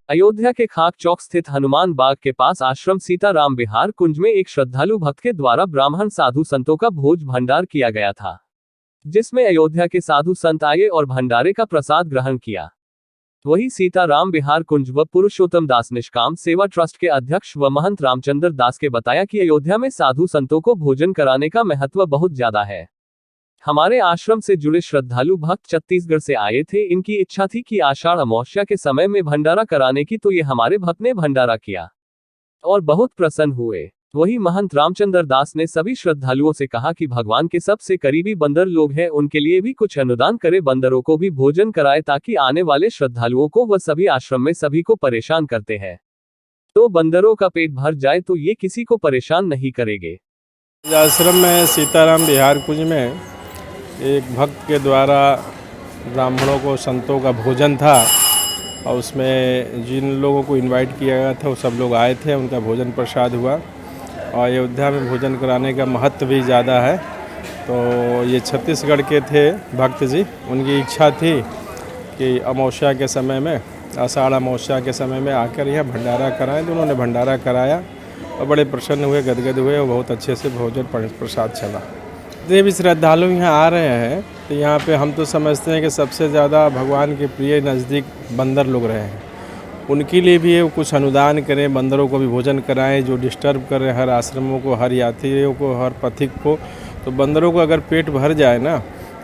अयोध्या के खाक चौक स्थित हनुमान बाग के पास आश्रम सीताराम विहार कुंज में एक श्रद्धालु भक्त के द्वारा ब्राह्मण साधु संतों का भोज भंडार किया गया था, जिसमें अयोध्या के साधु संत आए और भंडारे का प्रसाद ग्रहण किया। वहीं सीताराम विहार कुंज व पुरुषोत्तम दास निष्काम सेवा ट्रस्ट के अध्यक्ष व महंत रामचंद्र दास के बताया कि अयोध्या में साधु संतों को भोजन कराने का महत्व बहुत ज्यादा है। हमारे आश्रम से जुड़े श्रद्धालु भक्त छत्तीसगढ़ से आए थे। इनकी इच्छा थी कि आषाढ़ अमावस्या के समय में भंडारा कराने की, तो ये हमारे भक्त ने भंडारा किया और बहुत प्रसन्न हुए। वहीं महंत रामचंद्र दास ने सभी श्रद्धालुओं से कहा कि भगवान के सबसे करीबी बंदर लोग हैं, उनके लिए भी कुछ अनुदान करे, बंदरों को भी भोजन कराए, ताकि आने वाले श्रद्धालुओं को व सभी आश्रम में सभी को परेशान करते हैं तो बंदरों का पेट भर जाए तो ये किसी को परेशान नहीं करेंगे। आश्रम में सीताराम विहार कुंज में एक भक्त के द्वारा ब्राह्मणों को संतों का भोजन था और उसमें जिन लोगों को इनवाइट किया गया था वो सब लोग आए थे, उनका भोजन प्रसाद हुआ। और अयोध्या में भोजन कराने का महत्व भी ज़्यादा है। तो ये छत्तीसगढ़ के थे भक्त जी, उनकी इच्छा थी कि अमावस्या के समय में, आषाढ़ अमावस्या के समय में आकर यह भंडारा कराएं, तो उन्होंने भंडारा कराया और बड़े प्रसन्न हुए, गदगद हुए और बहुत अच्छे से भोजन प्रसाद चला। जितने भी श्रद्धालु यहाँ आ रहे हैं तो यहाँ पे हम तो समझते हैं कि सबसे ज़्यादा भगवान के प्रिय नज़दीक बंदर लोग रहे हैं। उनके लिए भी ये कुछ अनुदान करें, बंदरों को भी भोजन कराएं जो डिस्टर्ब कर रहे हैं हर आश्रमों को, हर यात्रियों को, हर पथिक को। तो बंदरों को अगर पेट भर जाए ना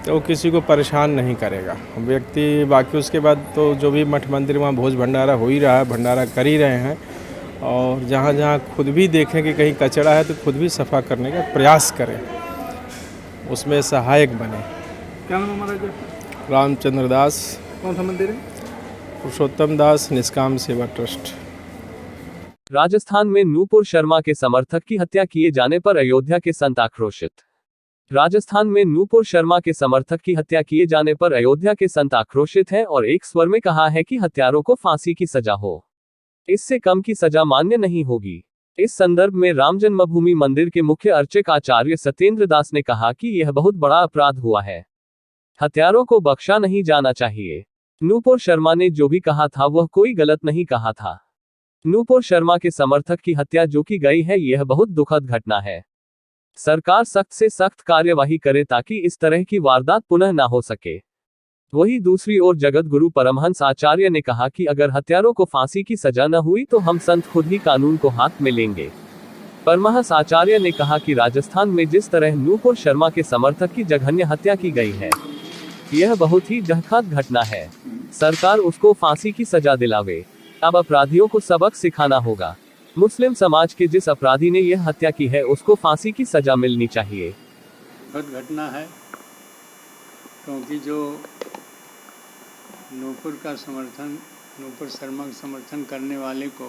तो वो किसी को परेशान नहीं करेगा व्यक्ति। बाकी उसके बाद तो जो भी मठ मंदिर वहाँ भोज भंडारा हो ही रहा है, भंडारा कर ही रहे हैं। और जहाँ जहाँ खुद भी देखें कि कहीं कचरा है तो खुद भी सफ़ा करने का प्रयास करें, उसमें सहायक बने। क्या नाम हमारा? रामचंद्र दास। कौन सा मंदिर है? पुरुषोत्तम दास निष्काम सेवा ट्रस्ट। राजस्थान में नूपुर शर्मा के समर्थक की हत्या किए जाने पर अयोध्या के संत आक्रोशित। राजस्थान में नूपुर शर्मा के समर्थक की हत्या किए जाने पर अयोध्या के संत आक्रोशित हैं और एक स्वर में कहा है कि हत्यारों को फांसी की सजा हो, इससे कम की सजा मान्य नहीं होगी। इस संदर्भ में राम जन्मभूमि मंदिर के मुख्य अर्चक आचार्य सत्येंद्र दास ने कहा कि यह बहुत बड़ा अपराध हुआ है, हत्यारों को बख्शा नहीं जाना चाहिए। नूपुर शर्मा ने जो भी कहा था वह कोई गलत नहीं कहा था। नूपुर शर्मा के समर्थक की हत्या जो की गई है यह बहुत दुखद घटना है। सरकार सख्त से सख्त कार्यवाही करे ताकि इस तरह की वारदात पुनः ना हो सके। वहीं दूसरी ओर जगत गुरु परमहंस आचार्य ने कहा कि अगर हत्यारों को फांसी की सजा न हुई तो हम संत खुद ही कानून को हाथ में लेंगे। परमहंस आचार्य ने कहा कि राजस्थान में जिस तरह नूपुर शर्मा के समर्थक की जघन्य हत्या की गई है यह बहुत ही दुखद घटना है। सरकार उसको फांसी की सजा दिलावे। अब अपराधियों को सबक सिखाना होगा। मुस्लिम समाज के जिस अपराधी ने यह हत्या की है उसको फांसी की सजा मिलनी चाहिए। घटना है क्योंकि जो नूपुर शर्मा का समर्थन करने वाले को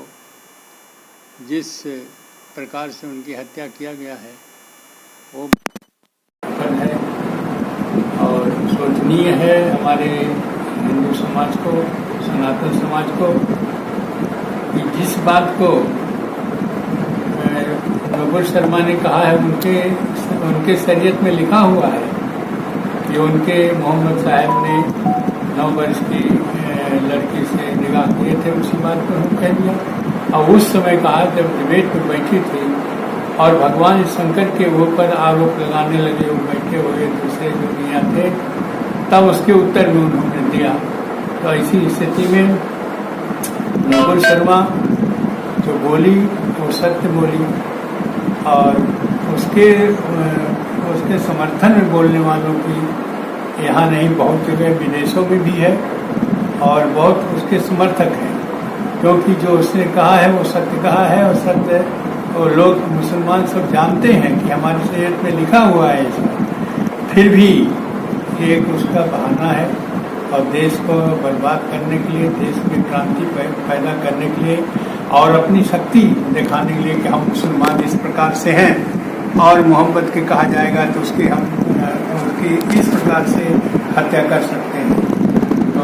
जिस प्रकार से उनकी हत्या किया गया है वो है और शोचनीय है हमारे हिंदू समाज को, सनातन समाज को, कि जिस बात को नूपुर शर्मा ने कहा है उनके शरीयत में लिखा हुआ है कि उनके मोहम्मद साहब ने 9 वर्ष की लड़की से निकाह किए थे, उसी बात पर हम कह दिया। और उस समय कहा जब डिबेट पर बैठी थी और भगवान शंकर के ऊपर आरोप लगाने लगे, वो बैठे हुए दूसरे जो मियाँ थे, तब उसके उत्तर में उन्होंने दिया। तो ऐसी स्थिति में नूपुर शर्मा जो बोली वो सत्य बोली और उसके समर्थन में बोलने वालों की यहाँ नहीं बहुत जगह विदेशों में भी है और बहुत उसके समर्थक हैं, क्योंकि जो उसने कहा है वो सत्य कहा है और सत्य वो लोग मुसलमान सब जानते हैं कि हमारी शरीयत में लिखा हुआ है इसमें। फिर भी ये एक उसका बहाना है और देश को बर्बाद करने के लिए, देश में क्रांति पैदा करने के लिए और अपनी शक्ति दिखाने के लिए कि हम मुसलमान इस प्रकार से हैं और मोहब्बत के कहा जाएगा तो उसकी इस प्रकार से हत्या कर सकते हैं। तो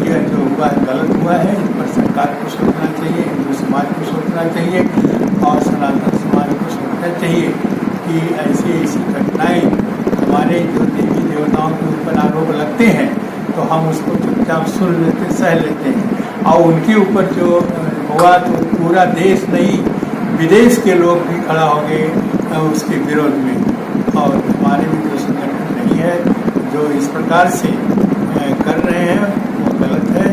यह जो हुआ है गलत हुआ है, इस पर सरकार को सोचना चाहिए, हिंदू समाज को सोचना चाहिए और सनातन समाज को सोचना चाहिए कि ऐसी घटनाएं हमारे जो देवी देवताओं के ऊपर आरोप लगते हैं तो हम उसको चुपचाप सुन लेते, सह लेते हैं और उनके ऊपर जो हुआ तो पूरा देश नहीं विदेश के लोग भी खड़ा हो गए उसके विरोध में। और हमारे भी जो संगठन नहीं है जो इस प्रकार से कर रहे हैं वो गलत है।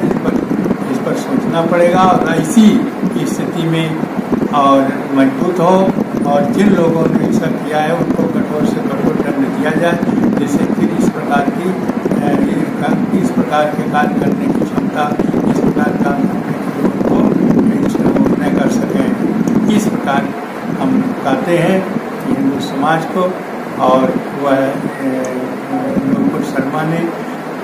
इस पर सोचना पड़ेगा और इसी स्थिति में और मजबूत हो और जिन लोगों ने ऐसा किया है उनको कठोर से कठोर दंड दिया जाए, जिससे फिर इस प्रकार के कार्य करने की क्षमता, इस प्रकार काम करने की उनको न कर सकें। इस प्रकार हम कहते हैं कि हिंदू समाज को और वह नूपुर शर्मा ने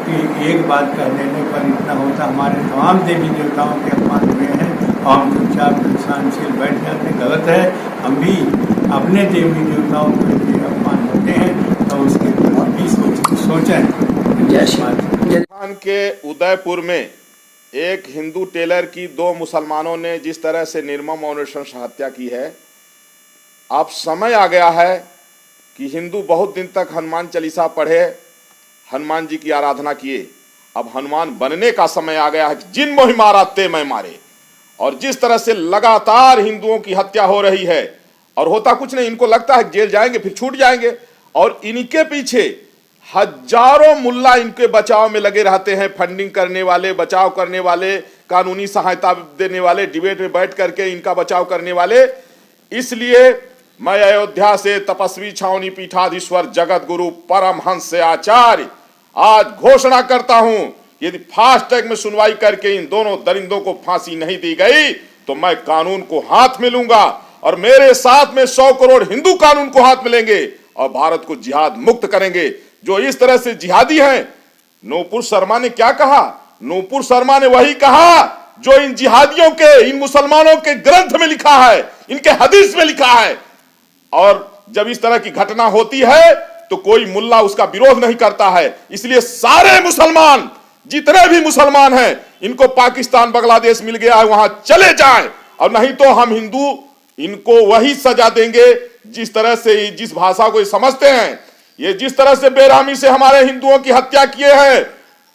कि एक बात कह देने पर इतना होता, हमारे तमाम देवी देवताओं के अपमान हुए हैं और हम चुपचाप इंसानशील बैठ जाते, गलत है। हम भी अपने देवी देवताओं के लिए अपमान होते हैं तो उसके भी सोचें। राजस्थान के उदयपुर में एक हिंदू टेलर की 2 मुसलमानों ने जिस तरह से निर्मम और नृशंस हत्या की है, अब समय आ गया है कि हिंदू बहुत दिन तक हनुमान चालीसा पढ़े, हनुमान जी की आराधना किए। अब हनुमान बनने का समय आ गया है। जिन मोहि मारा ते मैं मारे। और जिस तरह से लगातार हिंदुओं की हत्या हो रही है और होता कुछ नहीं, इनको लगता है जेल जाएंगे फिर छूट जाएंगे, और इनके पीछे हजारों मुल्ला इनके बचाव में लगे रहते हैं, फंडिंग करने वाले, बचाव करने वाले, कानूनी सहायता देने वाले, डिबेट में बैठ करके इनका बचाव करने वाले। इसलिए मैं अयोध्या से तपस्वी छावनी पीठाधीश्वर जगत गुरु परमहंस से आचार्य आज घोषणा करता हूं, यदि फास्ट ट्रैक में सुनवाई करके इन दोनों दरिंदों को फांसी नहीं दी गई तो मैं कानून को हाथ में लूंगा और मेरे साथ में 100 करोड़ हिंदू कानून को हाथ में लेंगे और भारत को जिहाद मुक्त करेंगे। जो इस तरह से जिहादी हैं, नूपुर शर्मा ने क्या कहा? नूपुर शर्मा ने वही कहा जो इन जिहादियों के, इन मुसलमानों के ग्रंथ में लिखा है, इनके हदीस में लिखा है। और जब इस तरह की घटना होती है तो कोई मुल्ला उसका विरोध नहीं करता है। इसलिए सारे मुसलमान, जितने भी मुसलमान हैं, इनको पाकिस्तान, बांग्लादेश मिल गया है, वहां चले जाएं, और नहीं तो हम हिंदू इनको वही सजा देंगे जिस तरह से, जिस भाषा को ये समझते हैं। ये जिस तरह से बेरहमी से हमारे हिंदुओं की हत्या किए हैं,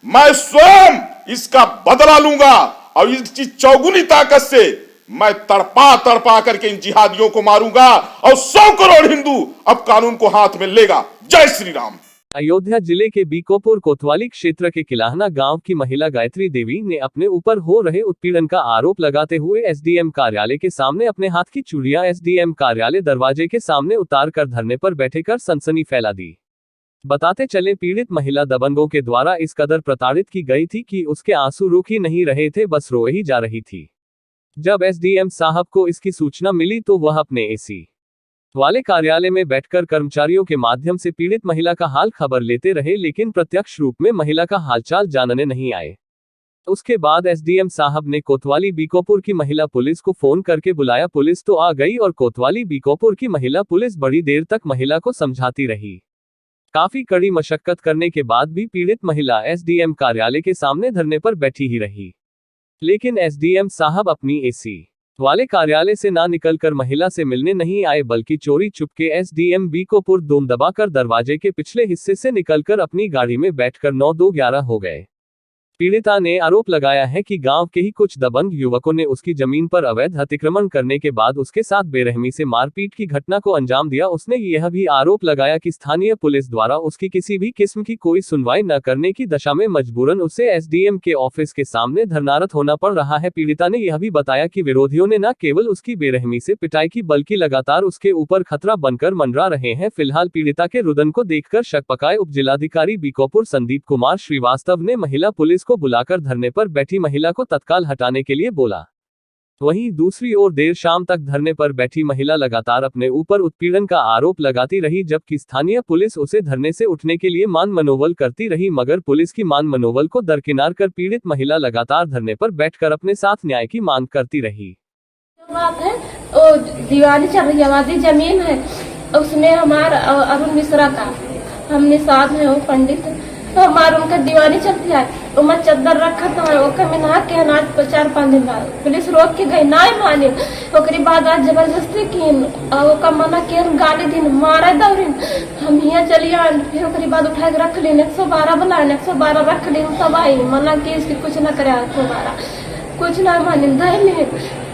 मैं स्वयं इसका बदला लूंगा और इसकी चौगुनी ताकत से मैं तड़पा करके इन जिहादियों को मारूंगा और 100 करोड़ हिंदू अब कानून को हाथ में लेगा। जय श्री राम। अयोध्या जिले के बीकोपुर कोतवाली क्षेत्र के किलाहना गांव की महिला गायत्री देवी ने अपने ऊपर हो रहे उत्पीड़न का आरोप लगाते हुए एसडीएम कार्यालय के सामने अपने हाथ की चूड़ियां एसडीएम कार्यालय दरवाजे के सामने उतार कर धरने पर बैठे कर सनसनी फैला दी। बताते चले, पीड़ित महिला दबंगों के द्वारा इस कदर प्रताड़ित की गई थी कि उसके आंसू रुक ही नहीं रहे थे, बस रोए ही जा रही थी। जब एसडीएम साहब को इसकी सूचना मिली तो वह अपने एसी वाले कार्यालय में बैठकर कर्मचारियों के माध्यम से पीड़ित महिला का हाल खबर लेते रहे, लेकिन प्रत्यक्ष रूप में महिला का हालचाल जानने नहीं आए। उसके बाद एसडीएम साहब ने कोतवाली बीकोपुर की महिला पुलिस को फोन करके बुलाया। पुलिस तो आ गई और कोतवाली बीकोपुर की महिला पुलिस बड़ी देर तक महिला को समझाती रही। काफी कड़ी मशक्कत करने के बाद भी पीड़ित महिला एसडीएम कार्यालय के सामने धरने पर बैठी ही रही, लेकिन एसडीएम साहब अपनी एसी वाले कार्यालय से ना निकलकर महिला से मिलने नहीं आए, बल्कि चोरी चुपके एसडीएम बीकोपुर दूम दबाकर दरवाजे के पिछले हिस्से से निकलकर अपनी गाड़ी में बैठकर 9-2-11 हो गए। पीड़िता ने आरोप लगाया है कि गांव के ही कुछ दबंग युवकों ने उसकी जमीन पर अवैध अतिक्रमण करने के बाद उसके साथ बेरहमी से मारपीट की घटना को अंजाम दिया। उसने यह भी आरोप लगाया कि स्थानीय पुलिस द्वारा उसकी किसी भी किस्म की कोई सुनवाई न करने की दशा में मजबूरन उसे एसडीएम के ऑफिस के सामने धरनारत होना पड़ रहा है। पीड़िता ने यह भी बताया कि विरोधियों ने न केवल उसकी बेरहमी से पिटाई की, बल्कि लगातार उसके ऊपर खतरा बनकर मंडरा रहे हैं। फिलहाल पीड़िता के रुदन को देखकर शक पकाए उप जिलाधिकारी बीकोपुर संदीप कुमार श्रीवास्तव ने महिला पुलिस को बुलाकर धरने पर बैठी महिला को तत्काल हटाने के लिए बोला। वहीं दूसरी ओर देर शाम तक धरने पर बैठी महिला लगातार अपने ऊपर उत्पीड़न का आरोप लगाती रही, जबकि स्थानीय पुलिस उसे धरने से उठने के लिए मान मनोबल करती रही, मगर पुलिस की मान मनोबल को दरकिनार कर पीड़ित महिला लगातार धरने पर बैठकर अपने साथ न्याय की मांग करती रही। बात है दीवानी चल रही आबादी जमीन है, उसमें हमारा अरुण मिश्रा था, हम निषाद है वो पंडित, तो हमारा उनका दीवानी चलती है। उमर चद्दर रखा था, ओकर में नहा के अनाज 4-5 दिन बाद पुलिस रोक के गई, ना माने। ओकरी बाद आज जबरदस्ती की ओका मना के गाड़ी दिन मारे दौड़िन, हम यहाँ चलिए। फिर ओकरी बाद उठा के रख लीन, 112 बुलाए, 112 रख लीन, सब आई मना के इसकी कुछ न करे 112। कुछ ना माने दाई में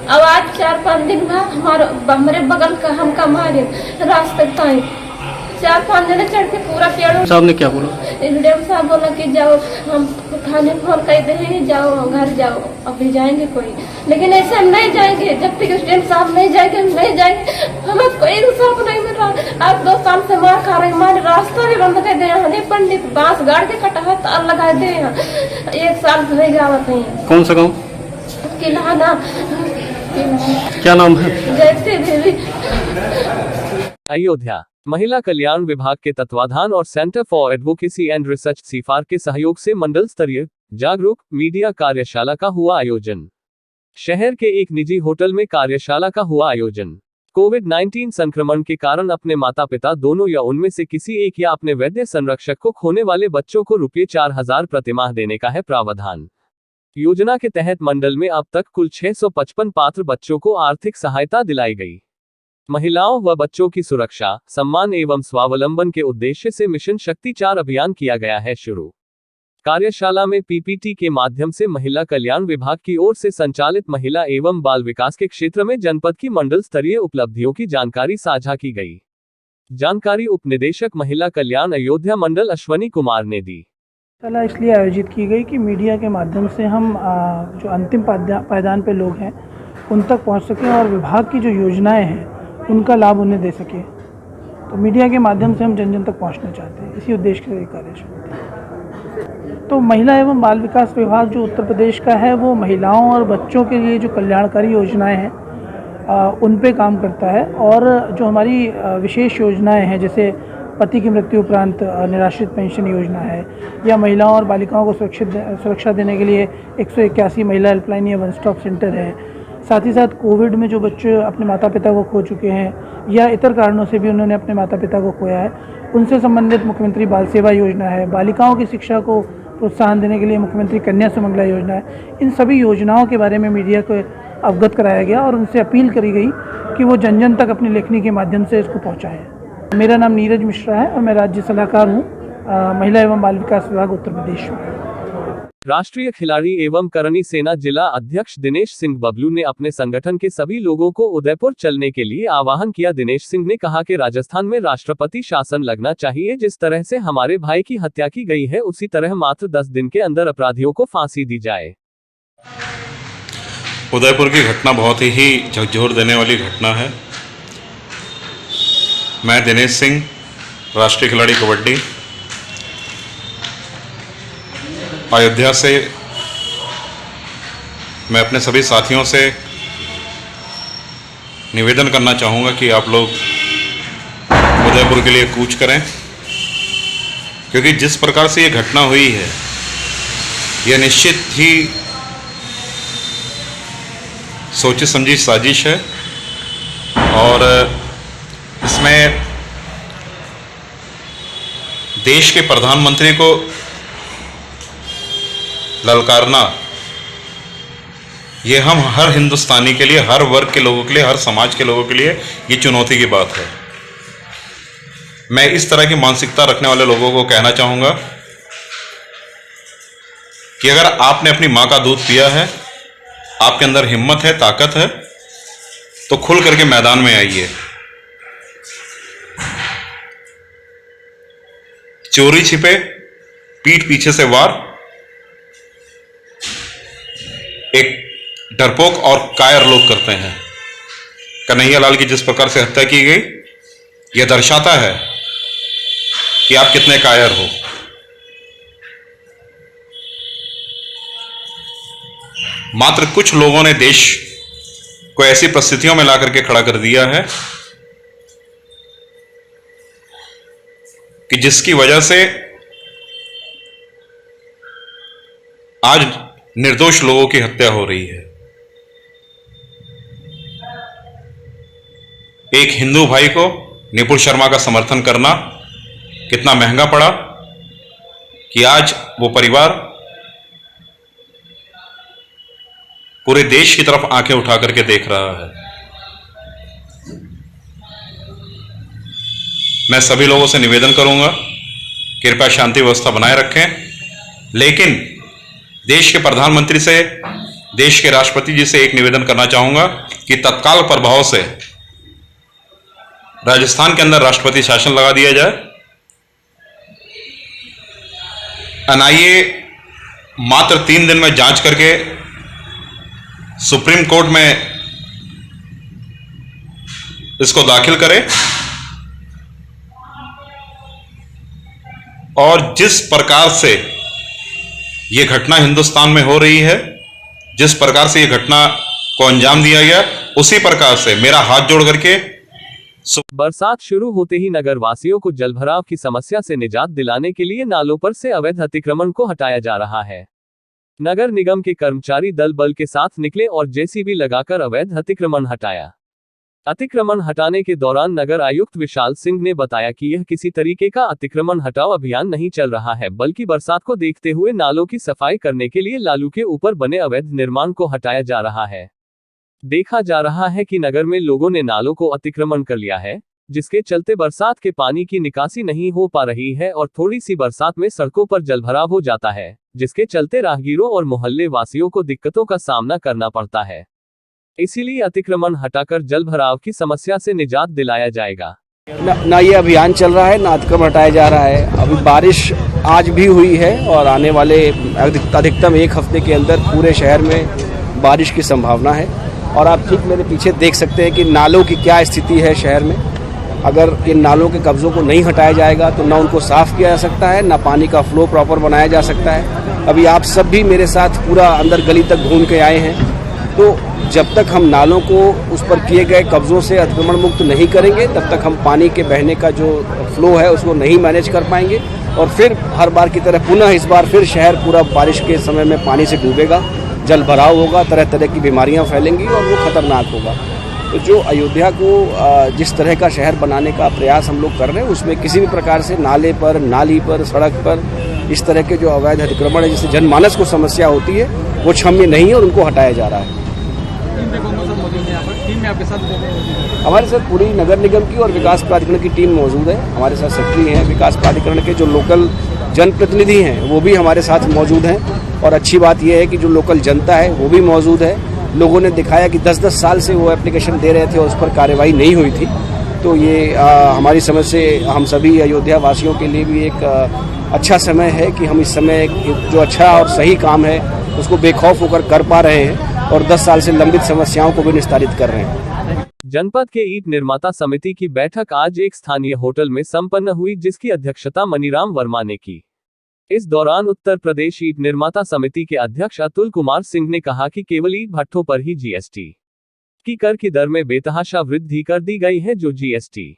अब आज 4-5 दिन बाद हमारे बगल का हमका मारे रास्ते ताई 4-5 दिन चढ़ के पूरा पेड़। साहब ने क्या बोला? डीएम साहब बोला कि जाओ हम थाने फोन कर देंगे, जाओ घर जाओ, अभी जाएंगे कोई, लेकिन ऐसे हम नहीं जाएंगे जब तक डीएम साहब नहीं जाएंगे, हम नहीं जाएंगे। हमें कोई इंसाफ नहीं मिल रहा। आप 2 साल से मार खा रहे, हमारे रास्ता भी बंद कर दे हमें, पंडित बांस गाड़ के कटा है तार लगा दे। 1 साल से गया बताइए। कौन सा गाँव? किलाना। क्या नाम है? जैसे देवी। अयोध्या महिला कल्याण विभाग के तत्वाधान और centre for advocacy and research CFAR के सहयोग से मंडल स्तरीय जागरूक मीडिया कार्यशाला का हुआ आयोजन। शहर के एक निजी होटल में कार्यशाला का हुआ आयोजन। कोविड-19 संक्रमण के कारण अपने माता पिता दोनों या उनमें से किसी एक या अपने वैद्य संरक्षक को खोने वाले बच्चों को रुपये 4000 प्रतिमाह देने का है प्रावधान। योजना के तहत मंडल में अब तक कुल 655 पात्र बच्चों को आर्थिक सहायता दिलाई गई। महिलाओं व बच्चों की सुरक्षा, सम्मान एवं स्वावलंबन के उद्देश्य से मिशन शक्ति 4 अभियान किया गया है शुरू। कार्यशाला में पीपीटी के माध्यम से महिला कल्याण विभाग की ओर से संचालित महिला एवं बाल विकास के क्षेत्र में जनपद की मंडल स्तरीय उपलब्धियों की जानकारी साझा की गई। जानकारी उप निदेशक महिला कल्याण अयोध्या मंडल अश्वनी कुमार ने दी। कला इसलिए आयोजित की गई कि मीडिया के माध्यम से हम जो अंतिम पायदान पे लोग हैं उन तक पहुंच सकें और विभाग की जो योजनाएं हैं उनका लाभ उन्हें दे सके। तो मीडिया के माध्यम से हम जन जन तक पहुंचना चाहते हैं, इसी उद्देश्य से कार्यशाला। तो महिला एवं बाल विकास विभाग जो उत्तर प्रदेश का है वो महिलाओं और बच्चों के लिए जो कल्याणकारी योजनाएं हैं उन पे काम करता है। और जो हमारी विशेष योजनाएं हैं जैसे पति की मृत्यु उपरांत निराश्रित पेंशन योजना है, या महिलाओं और बालिकाओं को सुरक्षा देने के लिए 181 महिला हेल्पलाइन या वन स्टॉप सेंटर है। साथ ही साथ कोविड में जो बच्चे अपने माता पिता को खो चुके हैं या इतर कारणों से भी उन्होंने अपने माता पिता को खोया है, उनसे संबंधित मुख्यमंत्री बाल सेवा योजना है। बालिकाओं की शिक्षा को प्रोत्साहन देने के लिए मुख्यमंत्री कन्या सुमंगला योजना है। इन सभी योजनाओं के बारे में मीडिया को अवगत कराया गया और उनसे अपील करी गई कि वो जन जन तक अपनी लेखनी के माध्यम से इसको पहुँचाएँ। मेरा नाम नीरज मिश्रा है और मैं राज्य सलाहकार हूँ महिला एवं बाल विकास विभाग उत्तर प्रदेश में। राष्ट्रीय खिलाड़ी एवं करनी सेना जिला अध्यक्ष दिनेश सिंह बबलू ने अपने संगठन के सभी लोगों को उदयपुर चलने के लिए आह्वान किया। दिनेश सिंह ने कहा कि राजस्थान में राष्ट्रपति शासन लगना चाहिए। जिस तरह से हमारे भाई की हत्या की गई है उसी तरह मात्र 10 दिन के अंदर अपराधियों को फांसी दी जाए। उदयपुर की घटना बहुत ही झकझोर देने वाली घटना है। मैं दिनेश सिंह, राष्ट्रीय खिलाड़ी कबड्डी, अयोध्या से मैं अपने सभी साथियों से निवेदन करना चाहूँगा कि आप लोग उदयपुर के लिए कूच करें, क्योंकि जिस प्रकार से ये घटना हुई है यह निश्चित ही सोची समझी साजिश है और इसमें देश के प्रधानमंत्री को ललकारना ये हम हर हिंदुस्तानी के लिए, हर वर्ग के लोगों के लिए, हर समाज के लोगों के लिए ये चुनौती की बात है। मैं इस तरह की मानसिकता रखने वाले लोगों को कहना चाहूँगा कि अगर आपने अपनी माँ का दूध पिया है, आपके अंदर हिम्मत है, ताकत है, तो खुल करके मैदान में आइए। चोरी छिपे, पीठ पीछे से वार, एक डरपोक और कायर लोग करते हैं। कन्हैया लाल की जिस प्रकार से हत्या की गई, यह दर्शाता है कि आप कितने कायर हो। मात्र कुछ लोगों ने देश को ऐसी परिस्थितियों में ला करके खड़ा कर दिया है कि जिसकी वजह से आज निर्दोष लोगों की हत्या हो रही है। एक हिंदू भाई को निपुण शर्मा का समर्थन करना कितना महंगा पड़ा कि आज वो परिवार पूरे देश की तरफ आंखें उठा करके देख रहा है। मैं सभी लोगों से निवेदन करूंगा, कृपया शांति व्यवस्था बनाए रखें, लेकिन देश के प्रधानमंत्री से देश के राष्ट्रपति जी से एक निवेदन करना चाहूंगा कि तत्काल प्रभाव से राजस्थान के अंदर राष्ट्रपति शासन लगा दिया जाए। एनआईए मात्र 3 दिन में जांच करके सुप्रीम कोर्ट में इसको दाखिल करे और जिस प्रकार से यह घटना हिंदुस्तान में हो रही है, जिस प्रकार से यह घटना को अंजाम दिया गया, उसी प्रकार से मेरा हाथ जोड़ करके बरसात शुरू होते ही नगर वासियों को जलभराव की समस्या से निजात दिलाने के लिए नालों पर से अवैध अतिक्रमण को हटाया जा रहा है। नगर निगम के कर्मचारी दल बल के साथ निकले और जेसीबी लगाकर अवैध अतिक्रमण हटाया। अतिक्रमण हटाने के दौरान नगर आयुक्त विशाल सिंह ने बताया कि यह किसी तरीके का अतिक्रमण हटाओ अभियान नहीं चल रहा है, बल्कि बरसात को देखते हुए नालों की सफाई करने के लिए लालू के ऊपर बने अवैध निर्माण को हटाया जा रहा है। देखा जा रहा है कि नगर में लोगों ने नालों को अतिक्रमण कर लिया है, जिसके चलते बरसात के पानी की निकासी नहीं हो पा रही है और थोड़ी सी बरसात में सड़कों पर जलभराव हो जाता है, जिसके चलते राहगीरों और मोहल्ले वासियों को दिक्कतों का सामना करना पड़ता है। इसीलिए अतिक्रमण हटाकर जलभराव की समस्या से निजात दिलाया जाएगा। ना ये अभियान चल रहा है, ना अतिक्रमण हटाया जा रहा है। अभी बारिश आज भी हुई है और आने वाले अधिकतम 1 हफ्ते के अंदर पूरे शहर में बारिश की संभावना है। और आप ठीक मेरे पीछे देख सकते हैं कि नालों की क्या स्थिति है शहर में। अगर इन नालों के कब्जों को नहीं हटाया जाएगा तो ना उनको साफ किया जा सकता है, ना पानी का फ्लो प्रॉपर बनाया जा सकता है। अभी आप सब भी मेरे साथ पूरा अंदर गली तक घूम के आए हैं। तो जब तक हम नालों को उस पर किए गए कब्जों से अतिक्रमण मुक्त नहीं करेंगे, तब तक हम पानी के बहने का जो फ्लो है उसको नहीं मैनेज कर पाएंगे और फिर हर बार की तरह पुनः इस बार फिर शहर पूरा बारिश के समय में पानी से डूबेगा, जल भराव होगा, तरह तरह की बीमारियां फैलेंगी और वो खतरनाक होगा। तो जो अयोध्या को जिस तरह का शहर बनाने का प्रयास हम लोग कर रहे हैं, उसमें किसी भी प्रकार से नाले पर, नाली पर, सड़क पर इस तरह के जो अवैध अतिक्रमण है जिससे जनमानस को समस्या होती है, वो क्षम्य नहीं है और उनको हटाया जा रहा है। हमारे साथ पूरी नगर निगम की और विकास प्राधिकरण की टीम मौजूद है। हमारे साथ सेक्रेटरी हैं, विकास प्राधिकरण के जो लोकल जनप्रतिनिधि हैं वो भी हमारे साथ मौजूद हैं। और अच्छी बात यह है कि जो लोकल जनता है वो भी मौजूद है। लोगों ने दिखाया कि 10-10 साल से वो एप्लीकेशन दे रहे थे और उस पर कार्रवाई नहीं हुई थी। तो ये हमारी समझ से हम सभी अयोध्या वासियों के लिए भी एक अच्छा समय है कि हम इस समय जो अच्छा और सही काम है उसको बेखौफ होकर कर पा रहे हैं और 10 साल से लंबित समस्याओं को भी निस्तारित कर रहे हैं। जनपद के ईंट निर्माता समिति की बैठक आज एक स्थानीय होटल में संपन्न हुई, जिसकी अध्यक्षता मनीराम वर्मा ने की। इस दौरान उत्तर प्रदेश ईंट निर्माता समिति के अध्यक्ष अतुल कुमार सिंह ने कहा कि केवल ईंट भट्ठों पर ही जीएसटी की कर की दर में बेतहाशा वृद्धि कर दी गई है। जो जीएसटी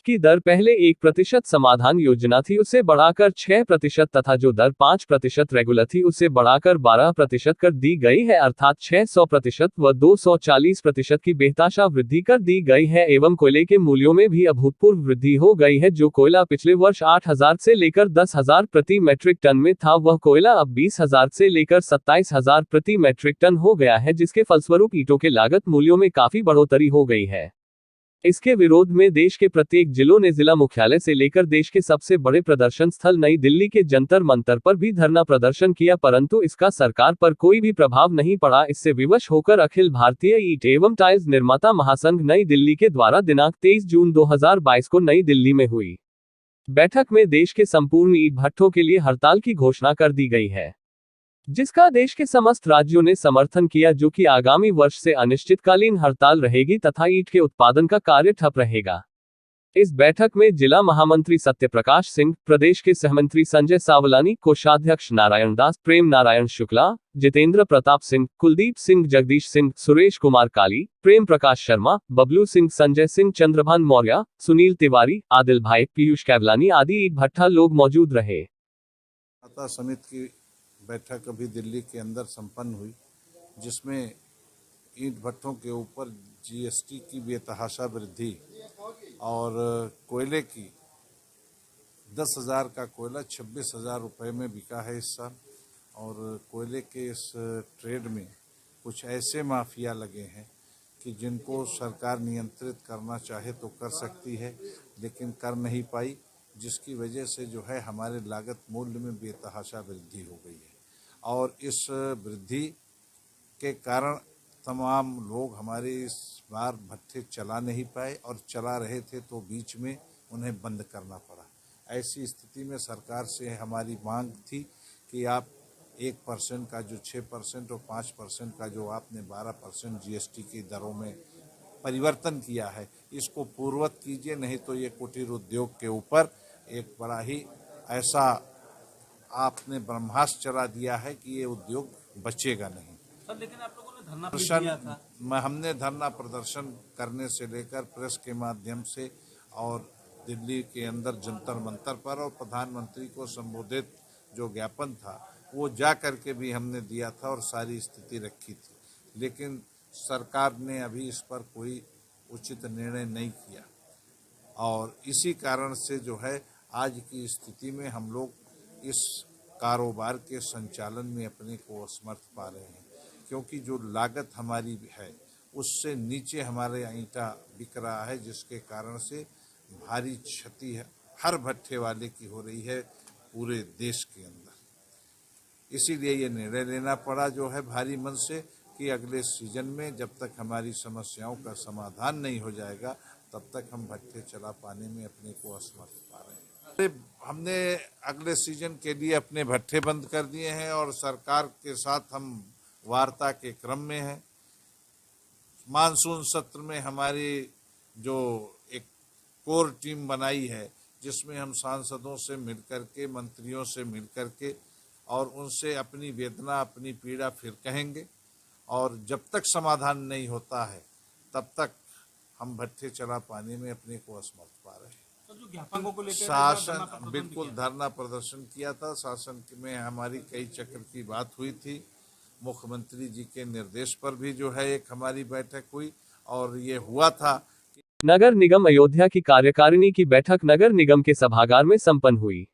की दर पहले 1% समाधान योजना थी उसे बढ़ाकर 6% तथा जो दर 5% रेगुलर थी उसे बढ़ाकर 12% कर दी गई है, अर्थात 600% व 240% की बेतहाशा वृद्धि कर दी गई है। एवं कोयले के मूल्यों में भी अभूतपूर्व वृद्धि हो गई है। जो कोयला पिछले वर्ष 8,000 से लेकर 10,000 प्रति मेट्रिक टन में था, वह कोयला अब 20,000 से लेकर 27,000 प्रति मेट्रिक टन हो गया है, जिसके फलस्वरूप ईंटों के लागत मूल्यों में काफी बढ़ोतरी हो गई है। इसके विरोध में देश के प्रत्येक जिलों ने जिला मुख्यालय से लेकर देश के सबसे बड़े प्रदर्शन स्थल नई दिल्ली के जंतर मंतर पर भी धरना प्रदर्शन किया, परंतु इसका सरकार पर कोई भी प्रभाव नहीं पड़ा। इससे विवश होकर अखिल भारतीय ईंट एवं टाइल्स निर्माता महासंघ नई दिल्ली के द्वारा दिनांक 23 जून 2022 को नई दिल्ली में हुई बैठक में देश के संपूर्ण ईंट भट्ठों के लिए हड़ताल की घोषणा कर दी गई है, जिसका देश के समस्त राज्यों ने समर्थन किया, जो कि आगामी वर्ष से अनिश्चितकालीन हड़ताल रहेगी तथा ईंट के उत्पादन का कार्य ठप रहेगा। इस बैठक में जिला महामंत्री सत्यप्रकाश सिंह, प्रदेश के सहमंत्री संजय सावलानी, कोषाध्यक्ष नारायण दास, प्रेम नारायण शुक्ला, जितेंद्र प्रताप सिंह, कुलदीप सिंह, जगदीश सिंह, सुरेश कुमार काली, प्रेम प्रकाश शर्मा, बबलू सिंह, संजय सिंह, चंद्रभान मौर्य, सुनील तिवारी, आदिल भाई, पीयूष कैवलानी आदि ईंट भट्ठा लोग मौजूद रहे। समिति की बैठक अभी दिल्ली के अंदर संपन्न हुई, जिसमें ईंट भट्ठों के ऊपर जीएसटी की बेतहाशा वृद्धि और कोयले की 10,000 का कोयला 26,000 रुपये में बिका है इस साल। और कोयले के इस ट्रेड में कुछ ऐसे माफिया लगे हैं कि जिनको सरकार नियंत्रित करना चाहे तो कर सकती है, लेकिन कर नहीं पाई, जिसकी वजह से जो है हमारे लागत मूल्य में बेतहाशा वृद्धि हो गई है। और इस वृद्धि के कारण तमाम लोग हमारे इस बार भट्ठे चला नहीं पाए और चला रहे थे तो बीच में उन्हें बंद करना पड़ा। ऐसी स्थिति में सरकार से हमारी मांग थी कि आप 1% का जो 6% और 5% का जो आपने 12% GST की दरों में परिवर्तन किया है इसको पूर्ववत कीजिए, नहीं तो ये कुटीर उद्योग के ऊपर एक बड़ा ही ऐसा आपने ब्रह्मास्त्र चला दिया है कि ये उद्योग बचेगा नहीं। सर लेकिन आप लोगों ने धरना किया था। हमने धरना प्रदर्शन करने से लेकर प्रेस के माध्यम से और दिल्ली के अंदर जंतर मंतर पर और प्रधानमंत्री को संबोधित जो ज्ञापन था वो जा करके भी हमने दिया था और सारी स्थिति रखी थी, लेकिन सरकार ने अभी इस पर कोई उचित निर्णय नहीं किया और इसी कारण से जो है आज की स्थिति में हम लोग इस कारोबार के संचालन में अपने को असमर्थ पा रहे हैं, क्योंकि जो लागत हमारी है उससे नीचे हमारे ईंटा बिक रहा है, जिसके कारण से भारी क्षति हर भट्ठे वाले की हो रही है पूरे देश के अंदर। इसीलिए ये निर्णय लेना पड़ा जो है भारी मन से कि अगले सीजन में जब तक हमारी समस्याओं का समाधान नहीं हो जाएगा तब तक हम भट्ठे चला पाने में अपने को असमर्थ पा रहे हैं। हमने अगले सीजन के लिए अपने भट्ठे बंद कर दिए हैं और सरकार के साथ हम वार्ता के क्रम में हैं। मानसून सत्र में हमारी जो एक कोर टीम बनाई है जिसमें हम सांसदों से मिलकर के, मंत्रियों से मिलकर के और उनसे अपनी वेदना अपनी पीड़ा फिर कहेंगे और जब तक समाधान नहीं होता है तब तक हम भट्ठे चला पाने में अपने को असमर्थ पा रहे हैं। तो जो ज्ञापकों को लेकर शासन बिल्कुल धरना प्रदर्शन किया था, शासन में हमारी कई चक्र की बात हुई थी, मुख्यमंत्री जी के निर्देश पर भी जो है एक हमारी बैठक हुई और ये हुआ था। नगर निगम अयोध्या की कार्यकारिणी की बैठक नगर निगम के सभागार में संपन्न हुई।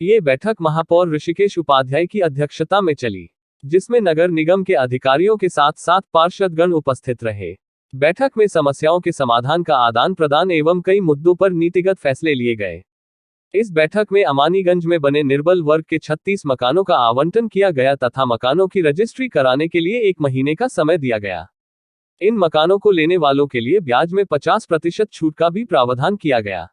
ये बैठक महापौर ऋषिकेश उपाध्याय की अध्यक्षता में चली, जिसमें नगर निगम के अधिकारियों के साथ साथ पार्षदगण उपस्थित रहे। बैठक में समस्याओं के समाधान का आदान प्रदान एवं कई मुद्दों पर नीतिगत फैसले लिए गए। इस बैठक में अमानीगंज में बने निर्बल वर्ग के 36 मकानों का आवंटन किया गया तथा मकानों की रजिस्ट्री कराने के लिए 1 महीने का समय दिया गया। इन मकानों को लेने वालों के लिए ब्याज में 50% छूट का भी प्रावधान किया गया।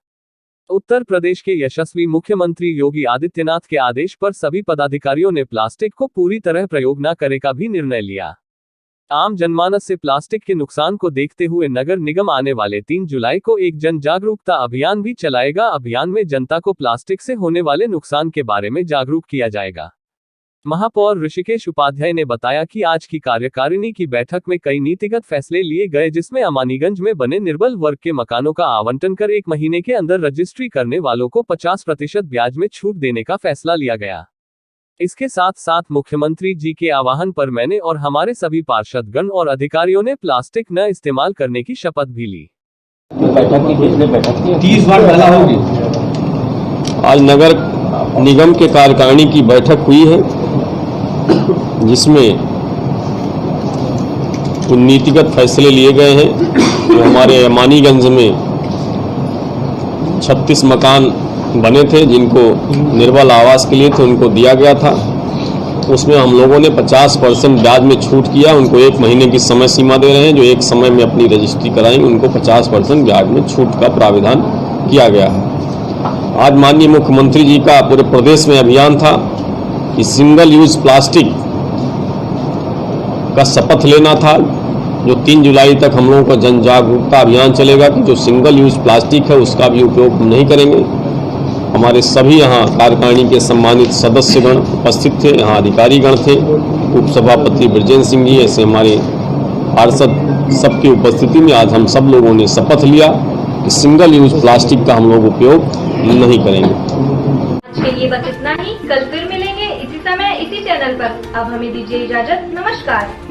उत्तर प्रदेश के यशस्वी मुख्यमंत्री योगी आदित्यनाथ के आदेश पर सभी पदाधिकारियों ने प्लास्टिक को पूरी तरह प्रयोग न करे का भी निर्णय लिया। आम जनमानस से प्लास्टिक के नुकसान को देखते हुए नगर निगम आने वाले 3 जुलाई को एक जन जागरूकता अभियान भी चलाएगा। अभियान में जनता को प्लास्टिक से होने वाले नुकसान के बारे में जागरूक किया जाएगा। महापौर ऋषिकेश उपाध्याय ने बताया कि आज की कार्यकारिणी की बैठक में कई नीतिगत फैसले लिए गए, जिसमें अमानीगंज में बने निर्बल वर्ग के मकानों का आवंटन कर 1 महीने के अंदर रजिस्ट्री करने वालों को 50% ब्याज में छूट देने का फैसला लिया गया। इसके साथ साथ मुख्यमंत्री जी के आह्वान पर मैंने और हमारे सभी पार्षदगण और अधिकारियों ने प्लास्टिक न इस्तेमाल करने की शपथ भी ली। 30 बार डाला होगी। आज नगर निगम के कार्यकारिणी की बैठक हुई है, जिसमें कुछ नीतिगत फैसले लिए गए हैं। जो हमारे अमानीगंज में 36 मकान बने थे जिनको निर्बल आवास के लिए थे, उनको दिया गया था। उसमें हम लोगों ने 50% ब्याज में छूट किया। उनको 1 महीने की समय सीमा दे रहे हैं। जो एक समय में अपनी रजिस्ट्री कराएंगे उनको 50% ब्याज में छूट का प्राविधान किया गया है। आज माननीय मुख्यमंत्री जी का पूरे प्रदेश में अभियान था कि सिंगल यूज प्लास्टिक का शपथ लेना था। जो 3 जुलाई तक हम लोगों का जन जागरूकता अभियान चलेगा कि जो सिंगल यूज प्लास्टिक है उसका भी उपयोग नहीं करेंगे। हमारे सभी यहाँ कार्यकारिणी के सम्मानित सदस्यगण उपस्थित थे, यहाँ अधिकारीगण थे, उपसभापति ब्रजेंद्र सिंह जी, ऐसे हमारे पार्षद सबकी उपस्थिति में आज हम सब लोगों ने शपथ लिया कि सिंगल यूज प्लास्टिक का हम लोग उपयोग नहीं करेंगे। आज के लिए बस इतना ही। कल फिर मिलेंगे इसी समय इसी चैनल पर। अब हमें दीजिए इजाजत। नमस्कार।